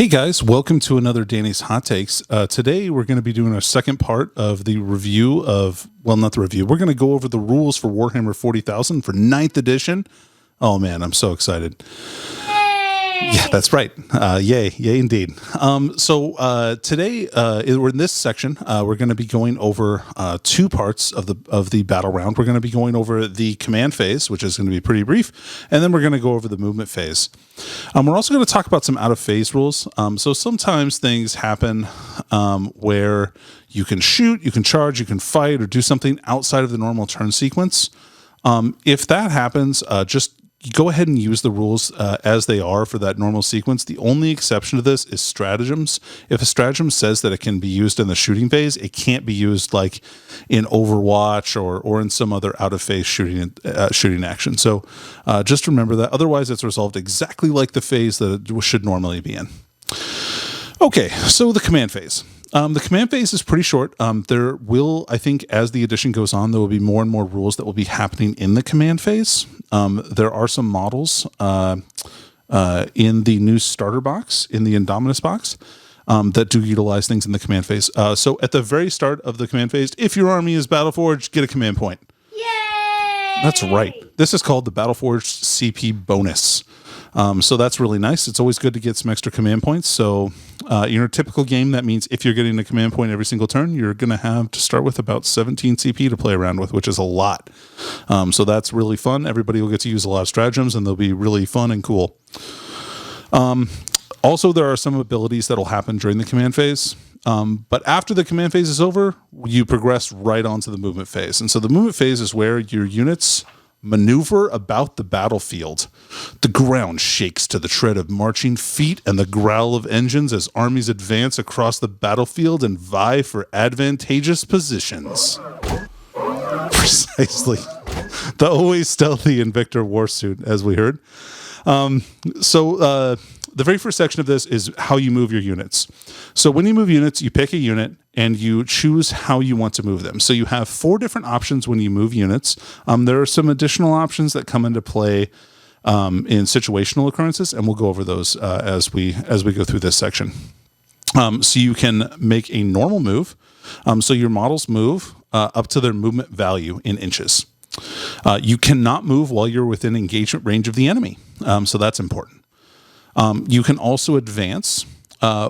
Hey guys, welcome to another Danny's Hot Takes. Today we're going to be doing our second part of the review of, well, not the review. We're going to go over the rules for Warhammer 40,000 for 9th edition. Oh man, I'm so excited. Yeah, that's right. Yay indeed. Today, we're in this section. We're going to be going over two parts of the battle round. We're going to be going over the command phase, which is going to be pretty brief, and then we're going to go over the movement phase. We're also going to talk about some out of phase rules. So sometimes things happen where you can shoot, you can charge, you can fight, or do something outside of the normal turn sequence. If that happens, just go ahead and use the rules as they are for that normal sequence. The only exception to this is stratagems. If a stratagem says that it can be used in the shooting phase, it can't be used like in Overwatch or in some other out of phase shooting action. So just remember that. Otherwise, it's resolved exactly like the phase that it should normally be in. Okay, so the command phase. The command phase is pretty short. There will, I think, as the edition goes on, there will be more and more rules that will be happening in the command phase. There are some models in the new starter box, in the Indominus box, that do utilize things in the command phase. So at the very start of the command phase, if your army is Battleforged, get a command point. Yay! That's right. This is called the Battleforged CP bonus. So that's really nice. It's always good to get some extra command points. So in a typical game, that means if you're getting a command point every single turn, you're going to have to start with about 17 CP to play around with, which is a lot. So that's really fun. Everybody will get to use a lot of stratagems, and they'll be really fun and cool. Also, there are some abilities that will happen during the command phase. But after the command phase is over, you progress right onto the movement phase. And so the movement phase is where your units maneuver about the battlefield. The ground shakes to the tread of marching feet and the growl of engines as armies advance across the battlefield and vie for advantageous positions. Precisely. The always stealthy Invictor Warsuit, as we heard. The very first section of this is how you move your units. So when you move units, you pick a unit and you choose how you want to move them. So you have 4 different options when you move units. There are some additional options that come into play in situational occurrences, and we'll go over those as we go through this section. So you can make a normal move. So your models move up to their movement value in inches. You cannot move while you're within engagement range of the enemy. So that's important. You can also advance.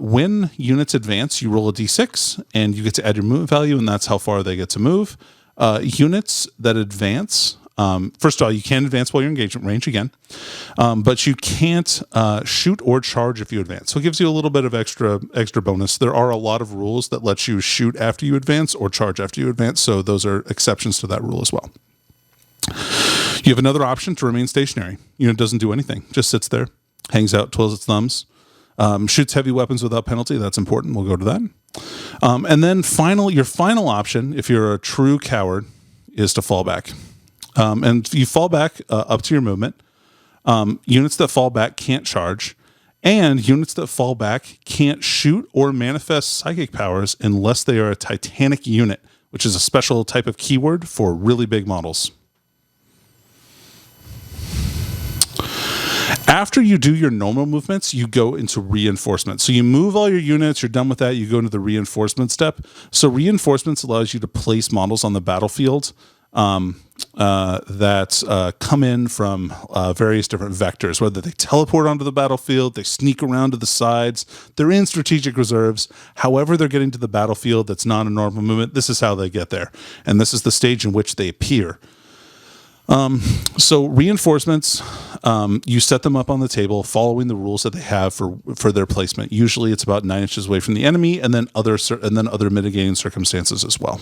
When units advance, you roll a d6 and you get to add your movement value, and that's how far they get to move. Units that advance, first of all, you can advance while you're in engagement range again, but you can't shoot or charge if you advance. So it gives you a little bit of extra bonus. There are a lot of rules that let you shoot after you advance or charge after you advance, so those are exceptions to that rule as well. You have another option to remain stationary. Unit doesn't do anything, just sits there, hangs out, twiddles its thumbs. Shoots heavy weapons without penalty. That's important. We'll go to that. And then your final option, if you're a true coward, is to fall back. And you fall back up to your movement. Units that fall back can't charge. And units that fall back can't shoot or manifest psychic powers unless they are a Titanic unit, which is a special type of keyword for really big models. After you do your normal movements, you go into reinforcement. So you move all your units, you're done with that, you go into the reinforcement step. So reinforcements allows you to place models on the battlefield that come in from various different vectors, whether they teleport onto the battlefield, they sneak around to the sides, they're in strategic reserves. However they're getting to the battlefield that's not a normal movement, this is how they get there. And this is the stage in which they appear. So reinforcements, you set them up on the table following the rules that they have for their placement. Usually it's about 9 inches away from the enemy, and then other mitigating circumstances as well.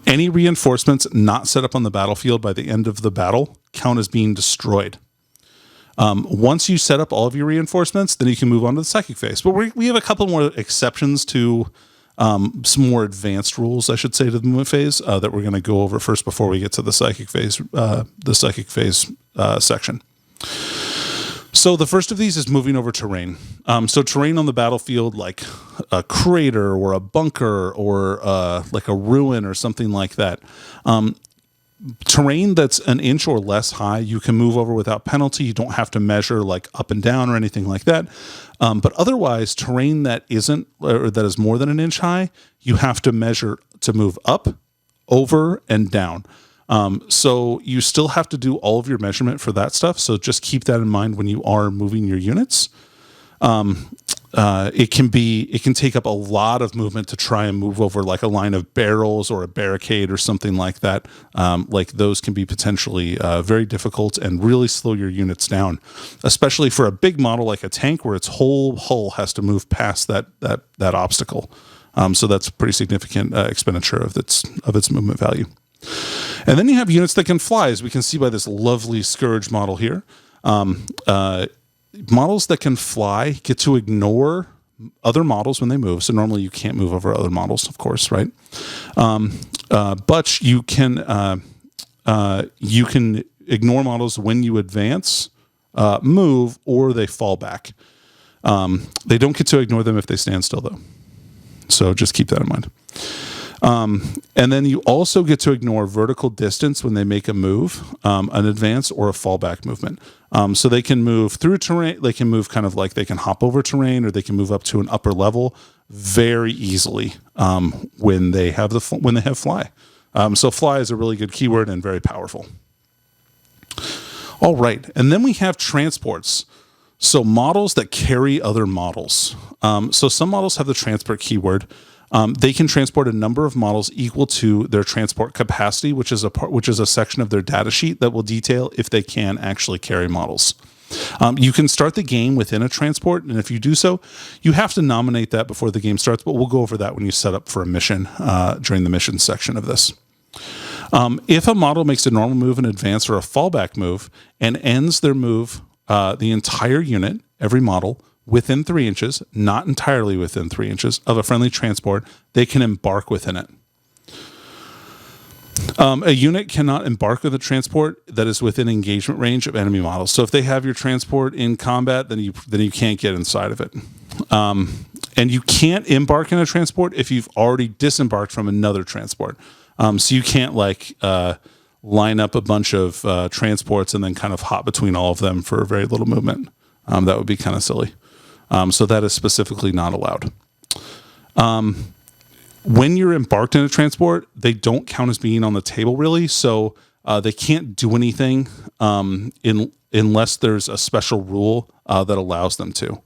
Any reinforcements not set up on the battlefield by the end of the battle count as being destroyed. Once you set up all of your reinforcements, then you can move on to the psychic phase. But we have a couple more exceptions to some more advanced rules, I should say, to the movement phase that we're going to go over first before we get to the psychic phase section. So the first of these is moving over terrain. So terrain on the battlefield, like a crater or a bunker or like a ruin or something like that. terrain that's an inch or less high, you can move over without penalty. You don't have to measure like up and down or anything like that. But otherwise, terrain that isn't or that is more than an inch high, you have to measure to move up, over, and down. So you still have to do all of your measurement for that stuff. So just keep that in mind when you are moving your units. It can take up a lot of movement to try and move over like a line of barrels or a barricade or something like that. Like those can be potentially very difficult and really slow your units down, especially for a big model like a tank where its whole hull has to move past that obstacle. So that's a pretty significant expenditure of its movement value. And then you have units that can fly, as we can see by this lovely Scourge model here. Models that can fly get to ignore other models when they move. So normally you can't move over other models, of course, right? But you can ignore models when you advance, move, or they fall back. They don't get to ignore them if they stand still, though. So just keep that in mind. And then you also get to ignore vertical distance when they make a move, an advance or a fallback movement. So they can move through terrain. They can move kind of like they can hop over terrain, or they can move up to an upper level very easily when they have fly. So fly is a really good keyword and very powerful. All right, and then we have transports. So models that carry other models. So some models have the transport keyword. They can transport a number of models equal to their transport capacity, which is a section of their data sheet that will detail if they can actually carry models. You can start the game within a transport, and if you do so, you have to nominate that before the game starts, but we'll go over that when you set up for a mission during the mission section of this. If a model makes a normal move, an advance, or a fallback move, and ends their move, the entire unit, every model, within 3 inches, not entirely within 3 inches, of a friendly transport, they can embark within it. A unit cannot embark with a transport that is within engagement range of enemy models. So if they have your transport in combat, then you can't get inside of it. And you can't embark in a transport if you've already disembarked from another transport. So you can't line up a bunch of transports and then kind of hop between all of them for very little movement. That would be kind of silly. So that is specifically not allowed. When you're embarked in a transport, they don't count as being on the table really. So they can't do anything unless there's a special rule that allows them to.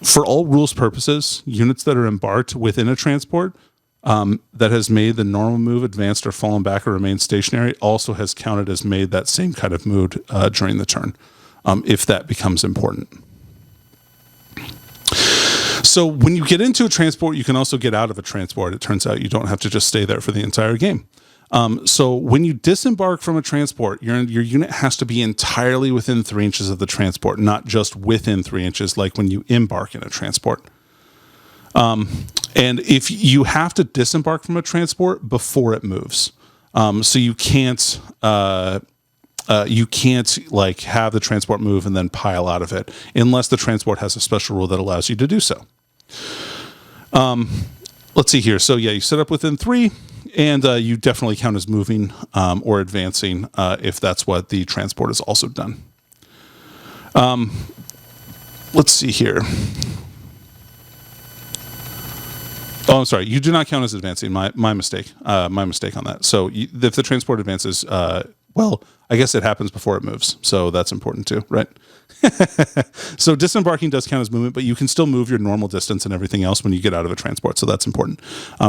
For all rules purposes, units that are embarked within a transport that has made the normal move, advanced, or fallen back, or remained stationary also has counted as made that same kind of move during the turn. If that becomes important. So when you get into a transport, you can also get out of a transport. It turns out you don't have to just stay there for the entire game. So when you disembark from a transport, your unit has to be entirely within 3 inches of the transport, not just within 3 inches like when you embark in a transport. And if you have to disembark from a transport before it moves. So you can't like have the transport move and then pile out of it unless the transport has a special rule that allows you to do so. Let's see here. So yeah, you set up within 3 and you definitely count as moving or advancing if that's what the transport has also done. Let's see here. Oh, I'm sorry. You do not count as advancing. My mistake. My mistake on that. So if the transport advances, well, I guess it happens before it moves. So that's important too, right? So disembarking does count as movement, but you can still move your normal distance and everything else when you get out of a transport. So that's important.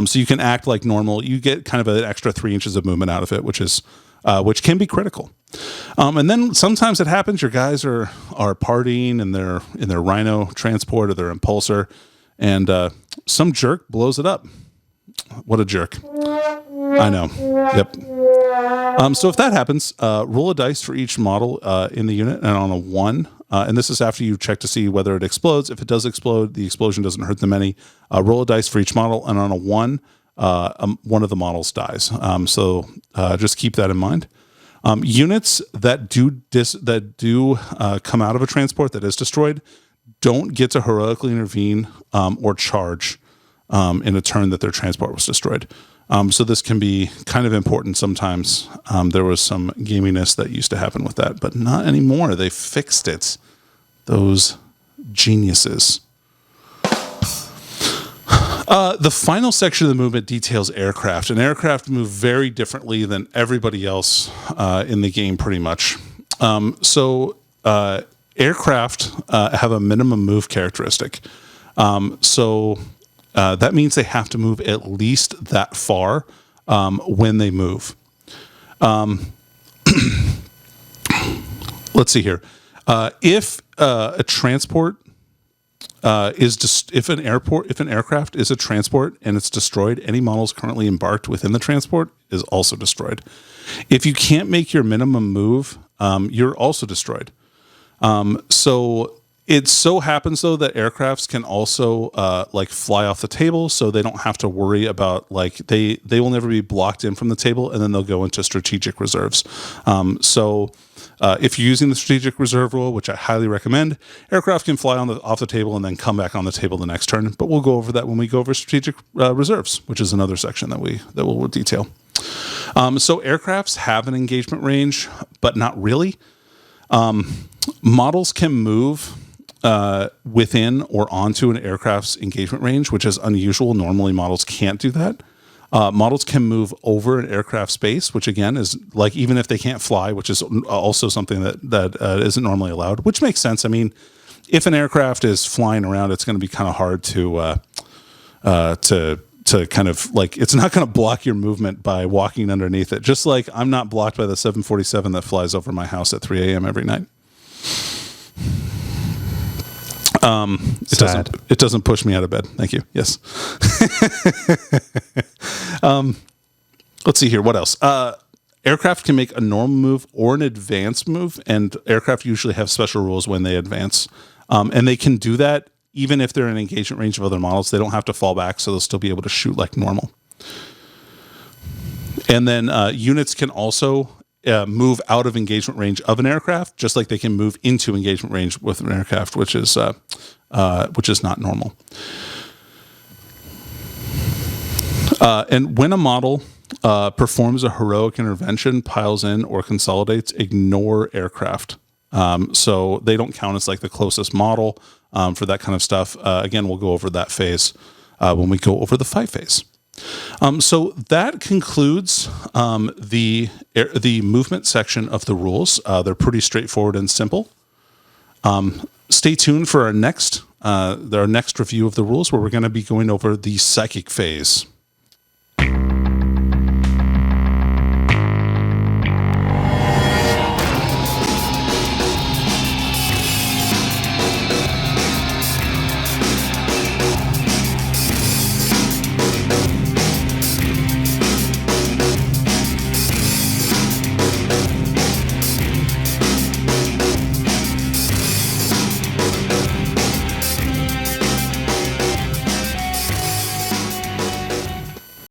So you can act like normal. You get kind of an extra 3 inches of movement out of it, which can be critical. And then sometimes it happens. Your guys are partying in their Rhino transport or their Impulsor, and some jerk blows it up. What a jerk. I know. Yep. So if that happens, roll a dice for each model in the unit, and on a 1, and this is after you check to see whether it explodes. If it does explode, the explosion doesn't hurt them any. Roll a dice for each model, and on a 1, one of the models dies. So just keep that in mind. Units that do come out of a transport that is destroyed don't get to heroically intervene or charge in a turn that their transport was destroyed. So this can be kind of important sometimes. There was some gaminess that used to happen with that, but not anymore. They fixed it. Those geniuses. The final section of the movement details aircraft, and aircraft move very differently than everybody else in the game, pretty much. Aircraft have a minimum move characteristic. That means they have to move at least that far when they move. Let's see here. If a transport if an aircraft is a transport and it's destroyed, any models currently embarked within the transport is also destroyed. If you can't make your minimum move, you're also destroyed. So it so happens though that aircrafts can also fly off the table, so they don't have to worry about they will never be blocked in from the table, and then they'll go into strategic reserves. If you're using the strategic reserve rule, which I highly recommend, aircraft can fly off the table and then come back on the table the next turn. But we'll go over that when we go over strategic reserves, which is another section that we'll detail. So aircrafts have an engagement range, but not really. Models can move within or onto an aircraft's engagement range, which is unusual. Normally, models can't do that. Models can move over an aircraft space, which again is even if they can't fly, which is also something that isn't normally allowed, which makes sense. I mean, if an aircraft is flying around, it's going to be kind of hard to kind of it's not going to block your movement by walking underneath it. Just like I'm not blocked by the 747 that flies over my house at 3 a.m. every night. It doesn't push me out of bed. Thank you. Yes. Let's see here. What else? Aircraft can make a normal move or an advanced move, and aircraft usually have special rules when they advance. And they can do that even if they're in engagement range of other models. They don't have to fall back, so they'll still be able to shoot like normal. And then units can also move out of engagement range of an aircraft, just like they can move into engagement range with an aircraft, which is not normal. And when a model performs a heroic intervention, piles in, or consolidates, ignore aircraft. So they don't count as the closest model for that kind of stuff. Again, we'll go over that phase when we go over the 5 phase. So that concludes the movement section of the rules. They're pretty straightforward and simple. Stay tuned for our next review of the rules, where we're going to be going over the psychic phase.